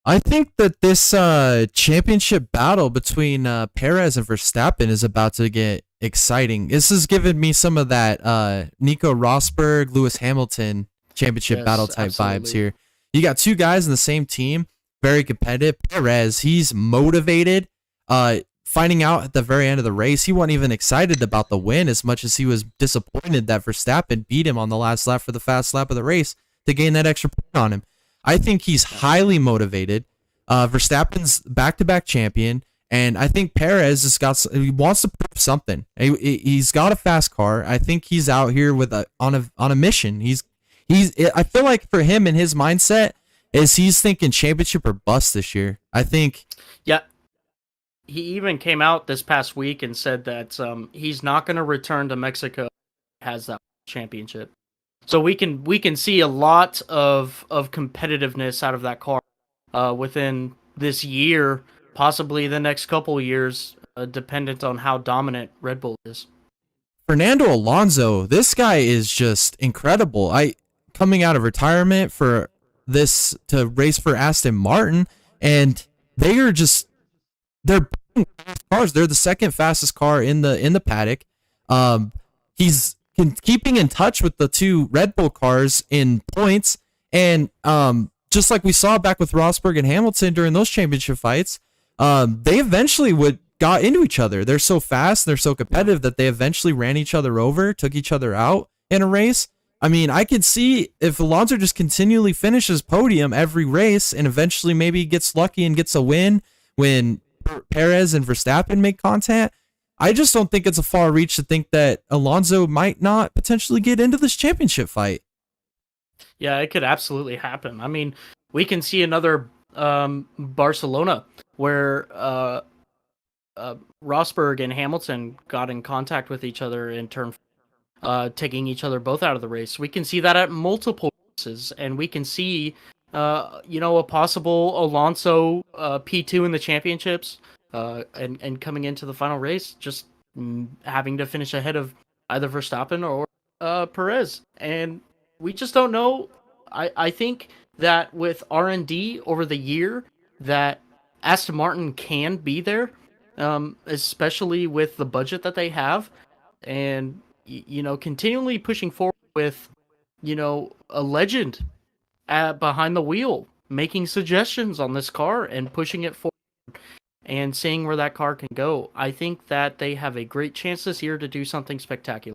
I think that this championship battle between Perez and Verstappen is about to get exciting. This has given me some of that Nico Rosberg, Lewis Hamilton championship battle Yes, type vibes absolutely. here. You got two guys in the same team, very competitive. Perez, he's motivated. Finding out at the very end of the race, he wasn't even excited about the win as much as he was disappointed that Verstappen beat him on the last lap for the fast lap of the race to gain that extra point on him. I think he's highly motivated. Verstappen's back-to-back champion, and I think Perez has got. He wants to prove something. He's got a fast car. I think he's out here with on a mission. He's. I feel like for him and his mindset is he's thinking championship or bust this year. I think. Yeah, he even came out this past week and said that he's not going to return to Mexico. Has that championship, so we can see a lot of competitiveness out of that car within this year, possibly the next couple years, dependent on how dominant Red Bull is. Fernando Alonso, this guy is just incredible. I coming out of retirement for this to race for Aston Martin, and they are just they're cars. They're the second fastest car in the paddock. He's keeping in touch with the two Red Bull cars in points, and just like we saw back with Rosberg and Hamilton during those championship fights, they eventually would got into each other. They're so fast, they're so competitive that they eventually ran each other over, took each other out in a race. I mean, I could see if Alonso just continually finishes podium every race and eventually maybe gets lucky and gets a win when Perez and Verstappen make contact. I just don't think it's a far reach to think that Alonso might not potentially get into this championship fight. Yeah, it could absolutely happen. I mean, we can see another Barcelona where Rosberg and Hamilton got in contact with each other in turn, taking each other both out of the race. We can see that at multiple races, and we can see, a possible Alonso P2 in the championships, and coming into the final race, just having to finish ahead of either Verstappen or Perez, and we just don't know. I think that with R&D over the year, that Aston Martin can be there, especially with the budget that they have, and continually pushing forward with a legend behind the wheel, making suggestions on this car and pushing it forward and seeing where that car can go. I think that they have a great chance this year to do something spectacular.